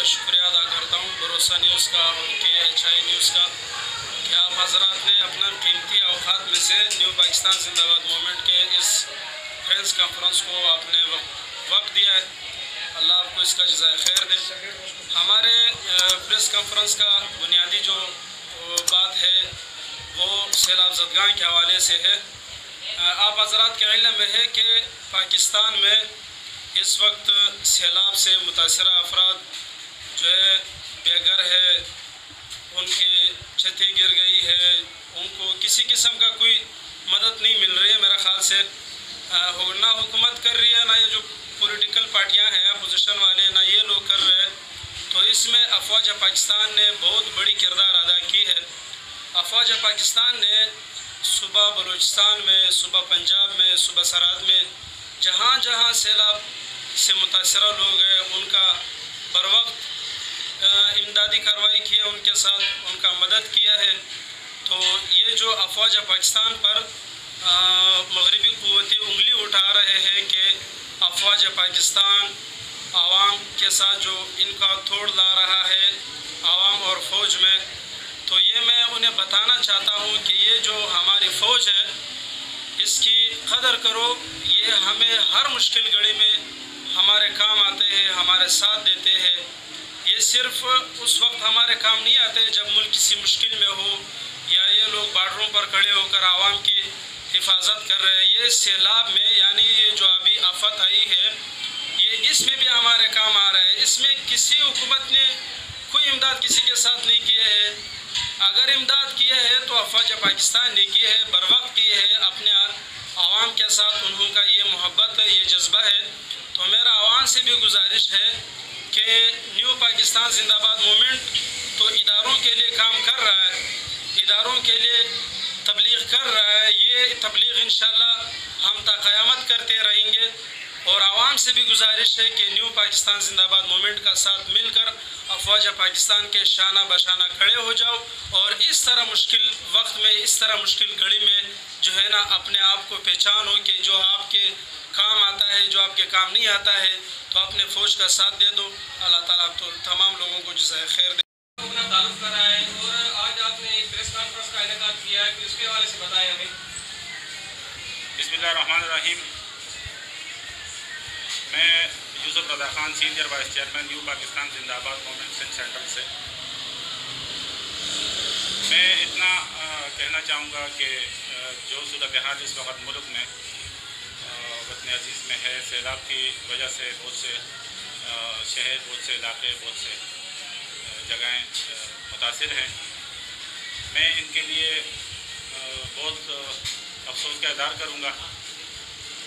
کا شکریہ ادا کرتا ہوں بھروسہ نیوز کا اور KHI نیوز کا کہ آپ حضرات نے اپنا قیمتی اوقات میں سے نیو پاکستان زندہ باد موومنٹ کے اس پریس کانفرنس کو آپ نے وقت دیا ہے. اللہ آپ کو اس کا جزائے خیر دے. ہمارے پریس کانفرنس کا بنیادی جو بات ہے وہ سیلاب زدگان کے حوالے سے ہے. آپ حضرات کے علم میں ہے کہ پاکستان میں اس وقت سیلاب سے متاثرہ افراد جو ہے بے گھر ہے، ان کی چھتیں گر گئی ہے، ان کو کسی قسم کا کوئی مدد نہیں مل رہی ہے. میرا خیال سے نہ حکومت کر رہی ہے، نہ یہ جو پولیٹیکل پارٹیاں ہیں اپوزیشن والے، نہ یہ لوگ کر رہے ہیں. تو اس میں افواج پاکستان نے بہت بڑی کردار ادا کی ہے. افواج پاکستان نے صوبہ بلوچستان میں، صوبہ پنجاب میں، صوبہ سرحد میں جہاں جہاں سیلاب سے متاثرہ لوگ ہیں ان کا بروقت امدادی کارروائی کی ہے، ان کے ساتھ ان کا مدد کیا ہے. تو یہ جو افواج پاکستان پر مغربی قوتیں انگلی اٹھا رہے ہیں کہ افواج پاکستان عوام کے ساتھ جو ان کا توڑ لا رہا ہے عوام اور فوج میں، تو یہ میں انہیں بتانا چاہتا ہوں کہ یہ جو ہماری فوج ہے اس کی قدر کرو. یہ ہمیں ہر مشکل گھڑی میں ہمارے کام آتے ہیں، ہمارے ساتھ دیتے ہیں. یہ صرف اس وقت ہمارے کام نہیں آتے جب ملک کسی مشکل میں ہو یا یہ لوگ بارڈروں پر کھڑے ہو کر عوام کی حفاظت کر رہے ہیں. یہ سیلاب میں یعنی یہ جو ابھی آفت آئی ہے یہ اس میں بھی ہمارے کام آ رہا ہے. اس میں کسی حکومت نے کوئی امداد کسی کے ساتھ نہیں کی ہے. اگر امداد کیے ہے تو افواج پاکستان نے کی ہے، بر وقت کی ہے. اپنے عوام کے ساتھ انہوں کا یہ محبت ہے، یہ جذبہ ہے. تو میرا عوام سے بھی گزارش ہے کہ نیو پاکستان زندہ باد موومنٹ تو اداروں کے لیے کام کر رہا ہے، اداروں کے لیے تبلیغ کر رہا ہے. یہ تبلیغ انشاءاللہ ہم تا قیامت کرتے رہیں گے. اور عوام سے بھی گزارش ہے کہ نیو پاکستان زندہ باد موومنٹ کا ساتھ مل کر افواج پاکستان کے شانہ بشانہ کھڑے ہو جاؤ اور اس طرح مشکل وقت میں، اس طرح مشکل گھڑی میں جو ہے نا اپنے آپ کو پہچانو کہ جو آپ کے کام آتا ہے، جو آپ کے کام نہیں آتا ہے تو اپنے فوج کا ساتھ دے دو. اللہ تعالیٰ آپ تو تمام لوگوں کو جزائے خیر دے. اپنا تعارف کرا ہے اور آج آپ نے ایک پریس کانفرنس کا انعقاد کیا ہے، اس کے حوالے سے بتائیں ہمیں. بسم اللہ الرحمن الرحیم. میں Yusuf Raza Khan, senior vice chairman new Pakistan زندہ باد موومنٹ سندھ سینٹرل سے. میں اتنا کہنا چاہوں گا کہ جو صورتحال اس وقت ملک میں وطن عزیز میں ہے، سیلاب کی وجہ سے بہت سے شہر، بہت سے علاقے، بہت سے جگہیں متاثر ہیں. میں ان کے لیے بہت افسوس کا اظہار کروں گا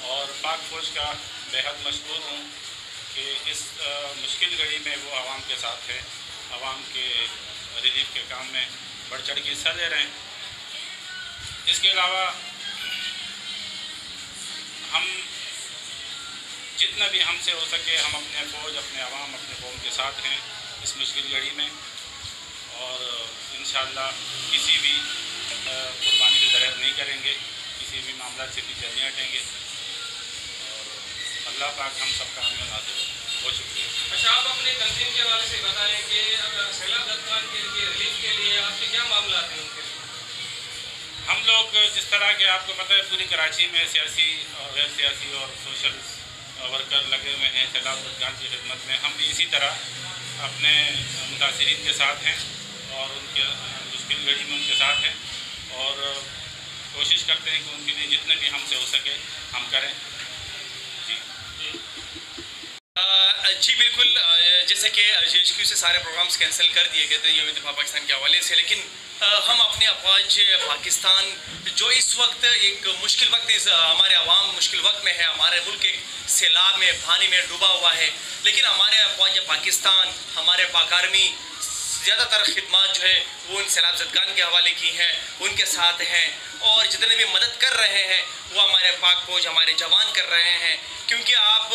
اور پاک فوج کا بےحد مشکور ہوں کہ اس مشکل گھڑی میں وہ عوام کے ساتھ ہے، عوام کے ریلیف کے کام میں بڑھ چڑھ کے حصہ لے رہے ہیں. اس کے علاوہ ہم جتنا بھی ہم سے ہو سکے ہم اپنے فوج، اپنے عوام، اپنے قوم کے ساتھ ہیں اس مشکل گھڑی میں، اور انشاءاللہ کسی بھی قربانی سے درگزر نہیں کریں گے، کسی بھی معاملات سے پیچھے نہیں ہٹیں گے. اللہ پاک ہم سب کا حامی ناصر ہو. بہت شکریہ. اچھا، آپ اپنے تنظیم کے حوالے سے بتائیں کہ اگر سیلاب زدگان کے ریلیف کے لیے آپ کے کیا معاملات ہیں ان کے لیے؟ ہم لوگ جس طرح کہ آپ کو پتہ ہے پوری کراچی میں سیاسی اور غیر سیاسی اور سوشل ورکر لگے ہوئے ہیں سیلاب زدگان کی خدمت میں. ہم بھی اسی طرح اپنے متاثرین کے ساتھ ہیں اور ان کے مشکل گھڑی میں ان کے ساتھ ہیں اور کوشش کرتے ہیں کہ ان کے لیے جتنے بھی ہم سے ہو سکے ہم کریں. جی بالکل، جیسے کہ GHQ سے سارے پروگرامز کینسل کر دیے گئے تھے یوم دفاع پاکستان کے حوالے سے، لیکن ہم اپنے افواج پاکستان جو اس وقت ایک مشکل وقت ہمارے عوام مشکل وقت میں ہے، ہمارے ملک ایک سیلاب میں پانی میں ڈوبا ہوا ہے، لیکن ہمارے افواج پاکستان، ہمارے پاک آرمی زیادہ تر خدمات جو ہے وہ ان سیلاب زدگان کے حوالے کی ہیں، ان کے ساتھ ہیں اور جتنے بھی مدد کر رہے ہیں وہ ہمارے پاک فوج، ہمارے جوان کر رہے ہیں. کیونکہ آپ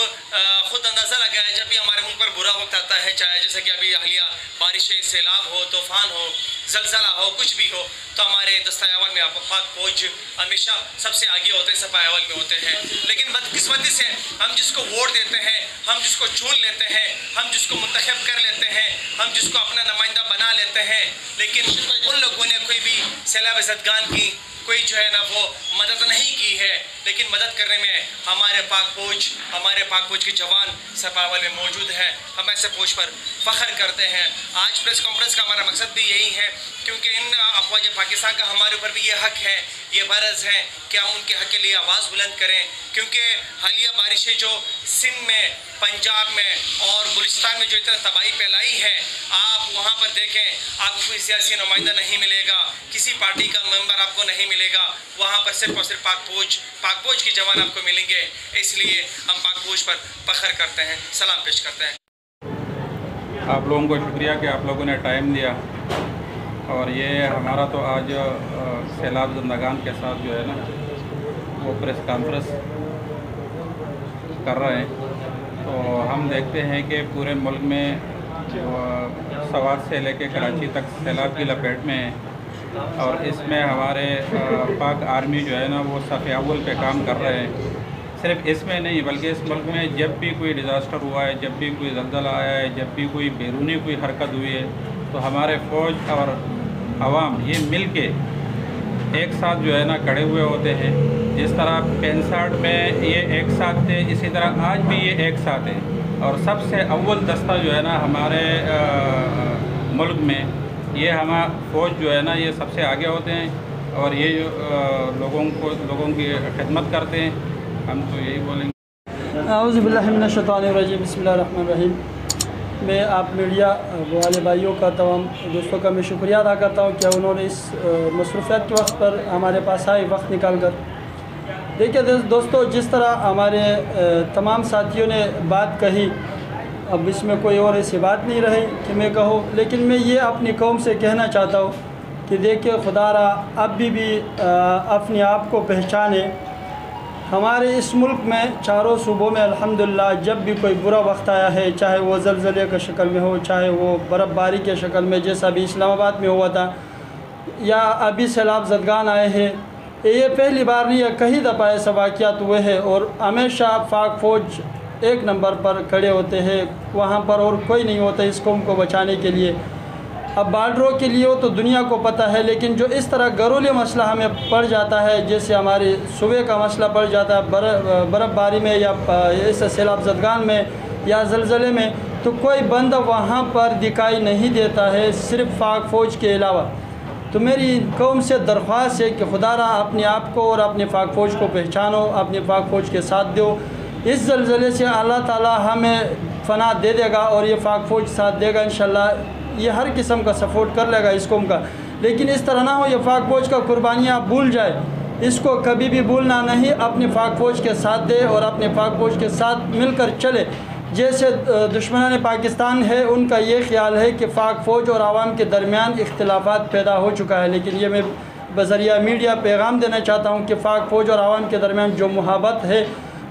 خود اندازہ لگائیں جب بھی ہمارے ملک پر برا وقت آتا ہے، چاہے جیسے کہ ابھی حالیہ بارشیں، سیلاب ہو، طوفان ہو، زلزلہ ہو، کچھ بھی ہو، تو ہمارے دستہ اول میں پاک فوج ہمیشہ سب سے آگے ہوتے ہیں، صفحہ اول میں ہوتے ہیں. لیکن بدقسمتی سے ہم جس کو ووٹ دیتے ہیں، ہم جس کو چن لیتے ہیں، ہم جس کو منتخب کر لیتے ہیں، ہم جس کو اپنا نمائندہ بنا لیتے ہیں، لیکن ان لوگوں نے کوئی بھی سیلاب زدگان کی کوئی جو ہے نا وہ مدد نہیں کی ہے، لیکن مدد کرنے میں ہمارے پاک فوج کے جوان سپاول میں موجود ہیں۔ ہم ایسے فوج پر فخر کرتے ہیں۔ آج پریس کانفرنس کا ہمارا مقصد بھی یہی ہے، کیونکہ ان افواج پاکستان کا ہمارے اوپر بھی یہ حق ہے، یہ فرض ہے کہ ہم ان کے حق کے لیے آواز بلند کریں، کیونکہ حالیہ بارشیں جو سندھ میں، پنجاب میں اور بلوچستان میں جو اتنا تباہی پھیلائی ہے، آپ وہاں پر دیکھیں، آپ کو کوئی سیاسی نمائندہ نہیں ملے گا، کسی پارٹی کا ممبر آپ کو نہیں ملے گا، وہاں پر صرف اور صرف پاک فوج کے جوان آپ کو ملیں گے۔ اس لیے ہم پاک فوج پر فخر کرتے ہیں، سلام پیش کرتے ہیں۔ آپ لوگوں کو شکریہ کہ آپ لوگوں نے ٹائم دیا، اور یہ ہمارا تو آج سیلاب زندگان کے ساتھ جو ہے نا وہ پریس کانفرنس کر رہے ہیں۔ تو ہم دیکھتے ہیں کہ پورے ملک میں سوات سے لے کے کراچی تک سیلاب کی لپیٹ میں ہے، اور اس میں ہمارے پاک آرمی جو ہے نا وہ صف اول پہ کام کر رہے ہیں۔ صرف اس میں نہیں بلکہ اس ملک میں جب بھی کوئی ڈیزاسٹر ہوا ہے، جب بھی کوئی زلزلہ آیا ہے، جب بھی کوئی بیرونی کوئی حرکت ہوئی ہے، تو ہمارے فوج اور عوام یہ مل کے ایک ساتھ جو ہے نا کھڑے ہوئے ہوتے ہیں۔ جس طرح 65 میں یہ ایک ساتھ تھے، اسی طرح آج بھی یہ ایک ساتھ ہے، اور سب سے اول دستہ جو ہے نا ہمارے ملک میں یہ ہمارا فوج جو ہے نا یہ سب سے آگے ہوتے ہیں، اور یہ لوگوں کی خدمت کرتے ہیں۔ ہم تو یہی بولیں گے۔ اعوذ باللہ من الشیطان الرجیم، بسم اللہ الرحمن الرحیم۔ میں آپ میڈیا والے بھائیوں کا، تمام دوستوں کا میں شکریہ ادا کرتا ہوں کہ انہوں نے اس مصروفیات کے وقت پر ہمارے پاس آئے، وقت نکال کر۔ دیکھیے دوستوں، جس طرح ہمارے تمام ساتھیوں نے بات کہی، اب اس میں کوئی اور ایسی بات نہیں رہی کہ میں کہوں، لیکن میں یہ اپنی قوم سے کہنا چاہتا ہوں کہ دیکھیے خدا را اب بھی اپنے آپ کو پہچانے۔ ہمارے اس ملک میں چاروں صوبوں میں الحمدللہ جب بھی کوئی برا وقت آیا ہے، چاہے وہ زلزلے کی شکل میں ہو، چاہے وہ برف باری کے شکل میں جیسا ابھی اسلام آباد میں ہوا تھا، یا ابھی سیلاب زدگان آئے ہیں، یہ پہلی بار نہیں ہے، کئی دفعہ ایسا واقعات ہوئے ہیں، اور ہمیشہ پاک فوج ایک نمبر پر کھڑے ہوتے ہیں وہاں پر، اور کوئی نہیں ہوتا اس قوم کو بچانے کے لیے۔ اب بارڈروں کے لیے ہو تو دنیا کو پتہ ہے، لیکن جو اس طرح گھریلو مسئلہ ہمیں پڑ جاتا ہے، جیسے ہمارے صوبے کا مسئلہ پڑ جاتا ہے برف باری میں، یا اس سیلاب زدگان میں، یا زلزلے میں، تو کوئی بندہ وہاں پر دکھائی نہیں دیتا ہے صرف پاک فوج کے علاوہ۔ تو میری قوم سے درخواست ہے کہ خدا را اپنے آپ کو اور اپنے پاک فوج کو پہچانو، اپنے پاک فوج کے ساتھ دو۔ اس زلزلے سے اللہ تعالی ہمیں فنا دے دے گا، اور یہ پاک فوج ساتھ دے گا انشاءاللہ، یہ ہر قسم کا سپورٹ کر لے گا اس قوم کا۔ لیکن اس طرح نہ ہو یہ پاک فوج کا قربانیاں بھول جائے، اس کو کبھی بھی بھولنا نہیں، اپنے پاک فوج کے ساتھ دے اور اپنے پاک فوج کے ساتھ مل کر چلے۔ جیسے دشمنان پاکستان ہے، ان کا یہ خیال ہے کہ پاک فوج اور عوام کے درمیان اختلافات پیدا ہو چکا ہے، لیکن یہ میں بذریعہ میڈیا پیغام دینا چاہتا ہوں کہ پاک فوج اور عوام کے درمیان جو محبت ہے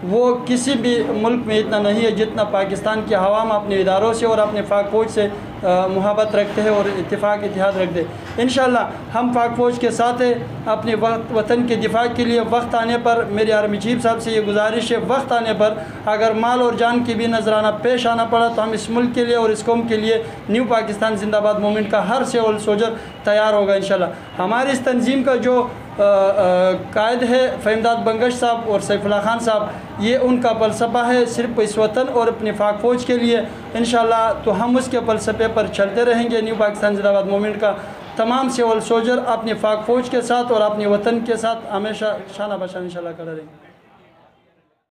وہ کسی بھی ملک میں اتنا نہیں ہے جتنا پاکستان کے عوام اپنے اداروں سے اور اپنے پاک فوج سے محبت رکھتے ہیں اور اتفاق اتحاد رکھتے ہیں۔ انشاءاللہ ہم پاک فوج کے ساتھ ہیں۔ اپنے وطن کے دفاع کے لیے وقت آنے پر میرے آرمی چیف صاحب سے یہ گزارش ہے، وقت آنے پر اگر مال اور جان کی بھی نذرانہ پیش آنا پڑا تو ہم اس ملک کے لیے اور اس قوم کے لیے نیو پاکستان زندہ باد موومنٹ کا ہر سول سولجر تیار ہوگا انشاءاللہ۔ ہماری اس تنظیم کا جو قائد ہے فہمداد بنگش صاحب اور سیف اللہ خان صاحب، یہ ان کا فلسفہ ہے صرف اس وطن اور اپنے پاک فوج کے لیے انشاءاللہ، تو ہم اس کے فلسفے پر چلتے رہیں گے۔ نیو پاکستان زندہ باد موومنٹ کا تمام سول سولجر اپنے پاک فوج کے ساتھ اور اپنے وطن کے ساتھ ہمیشہ شانہ بشانہ انشاءاللہ کھڑے رہیں گے۔